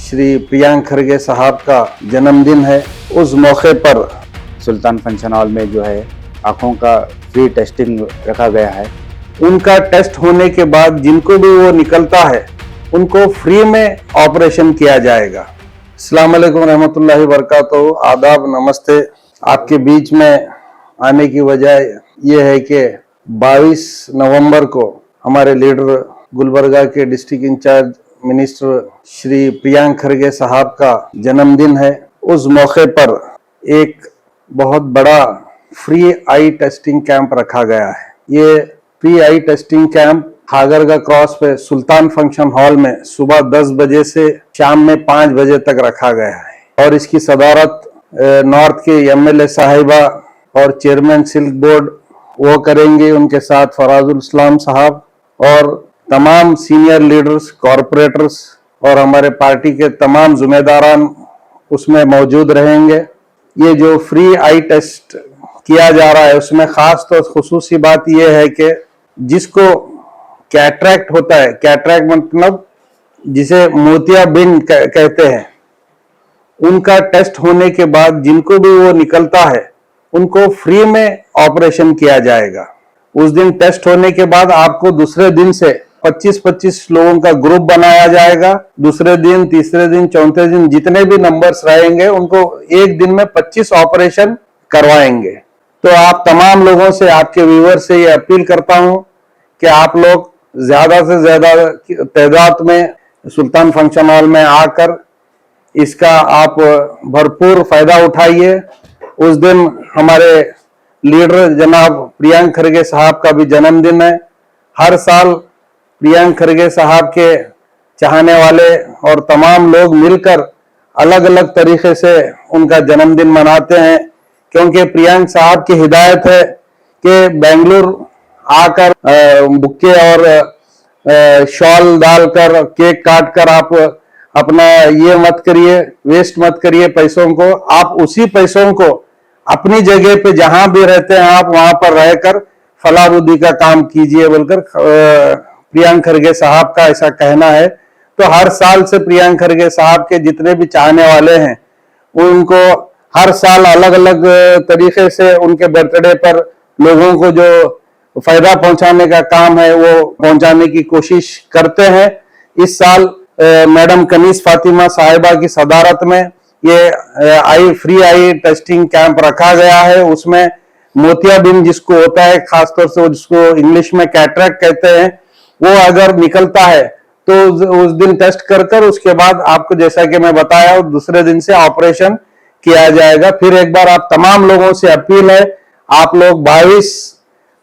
श्री प्रियांक खरगे साहब का जन्मदिन है। उस मौके पर सुल्तान फंक्शन हॉल में जो है आँखों का फ्री टेस्टिंग रखा गया है। उनका टेस्ट होने के बाद जिनको भी वो निकलता है उनको फ्री में ऑपरेशन किया जाएगा। अस्सलाम वालेकुम रहमतुल्लाहि बरकातहू। आदाब, नमस्ते। आपके बीच में आने की वजह यह है कि 22 नवंबर को हमारे लीडर गुलबर्गा के district incharge minister Shri Priyank Kharge साहब का जन्मदिन है। उस मौके पर एक बहुत बड़ा फ्री आई टेस्टिंग कैंप रखा गया है। ये फ्री आई टेस्टिंग कैंप खागरगा क्रॉस पे सुल्तान फंक्शन हॉल में सुबह 10 बजे से शाम में 5 बजे तक रखा गया है और इसकी सदारत नॉर्थ के एमएलए साहिबा और चेयरमैन सिल्क बोर्ड वो करेंगे, उनके साथ फराजुल इस्लाम साहब और तमाम सीनियर लीडर्स, कॉरपोरेटर्स और हमारे पार्टी के तमाम जिम्मेदारान उसमें मौजूद रहेंगे। ये जो फ्री आई टेस्ट किया जा रहा है उसमें खास तौर खुसूसी बात यह है कि जिसको कैटरैक्ट होता है, कैटरैक्ट मतलब जिसे मोतियाबिंद कहते हैं, उनका टेस्ट होने के बाद जिनको भी वो निकलता है उनको फ्री में ऑपरेशन किया जाएगा। उस दिन टेस्ट होने के बाद आपको दूसरे दिन से 25-25 लोगों का ग्रुप बनाया जाएगा। दूसरे दिन, तीसरे दिन, चौथे दिन जितने भी नंबर्स रहेंगे उनको एक दिन में 25 ऑपरेशन करवाएंगे। तो आप तमाम लोगों से, आपके व्यूअर से ये अपील करता हूं कि आप लोग ज्यादा से ज्यादा तादाद में सुल्तान फंक्शन हॉल में आकर इसका आप भरपूर फायदा उठाइए। उस दिन हमारे लीडर जनाब प्रियांक खरगे साहब का भी जन्मदिन है। हर साल प्रियांक खरगे साहब के चाहने वाले और तमाम लोग मिलकर अलग अलग तरीके से उनका जन्मदिन मनाते हैं, क्योंकि प्रियांक साहब की हिदायत है कि बेंगलुरु आकर बुक्के और शॉल डालकर, केक काट कर आप अपना ये मत करिए, वेस्ट मत करिए पैसों को। आप उसी पैसों को अपनी जगह पे जहां भी रहते हैं आप वहां पर रहकर फलाबुद्दी का काम कीजिए बोलकर प्रियांक खरगे साहब का ऐसा कहना है। तो हर साल से प्रियांक खरगे साहब के जितने भी चाहने वाले हैं उनको हर साल अलग अलग तरीके से उनके बर्थडे पर लोगों को जो फायदा पहुंचाने का काम है वो पहुंचाने की कोशिश करते हैं। इस साल मैडम कनीज फातिमा साहिबा की सदारत में ये फ्री आई टेस्टिंग कैंप रखा गया है। उसमें मोतियाबिंद जिसको होता है, खासतौर से जिसको इंग्लिश में कैटरैक्ट कहते हैं, वो अगर निकलता है तो उस दिन टेस्ट कर उसके बाद आपको, जैसा कि मैं बताया, दूसरे दिन से ऑपरेशन किया जाएगा। फिर एक बार आप तमाम लोगों से अपील है, आप लोग 22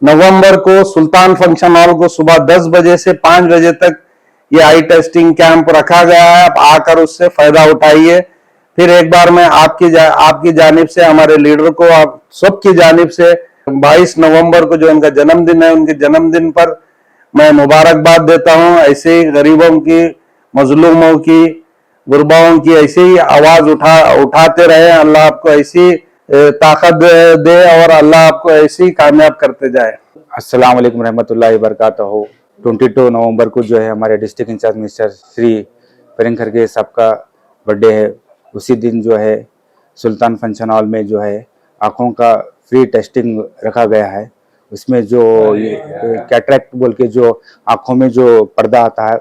नवंबर को सुल्तान फंक्शन हॉल को सुबह 10 बजे से 5 बजे तक ये आई टेस्टिंग कैंप रखा गया है। आप आकर उससे फायदा उठाइए। फिर एक बार मैं आपकी जानिब से, हमारे लीडर को, आप सबकी जानिब से 22 नवंबर को जो उनका जन्मदिन है, उनके जन्मदिन पर मैं मुबारकबाद देता हूं। ऐसे ही गरीबों की, मजलूमों की, गुरबाओं की ऐसे ही आवाज उठाते रहे। अल्लाह आपको ऐसी ताकत दे और अल्लाह आपको ऐसे ही कामयाब करते जाए। अस्सलाम वालेकुम रहमतुल्लाहि बरकातहू। 22 नवंबर को जो है हमारे district incharge minister Shri Priyank Kharge साहब का बर्थडे है। उसी दिन जो है सुल्तान फंक्शन हॉल में जो है आँखों का फ्री टेस्टिंग रखा गया है। उसमें जो कैटरैक्ट बोल के जो आँखों में जो पर्दा आता है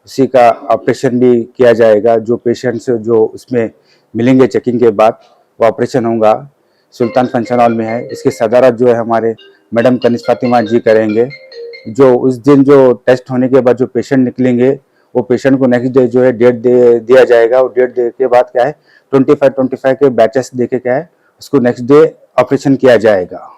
उसी का ऑपरेशन भी किया जाएगा। जो पेशेंट्स जो उसमें मिलेंगे चेकिंग के बाद वो ऑपरेशन होगा सुल्तान फंक्शन हॉल में है। इसकी सदारत जो है हमारे मैडम कनीज फातिमा जी करेंगे। जो उस दिन जो टेस्ट होने के बाद जो पेशेंट निकलेंगे वो पेशेंट को नेक्स्ट डे जो है डेट दिया जाएगा। और डेट दे के बाद क्या है 25 के बैचेस देके क्या है उसको नेक्स्ट डे ऑपरेशन किया जाएगा।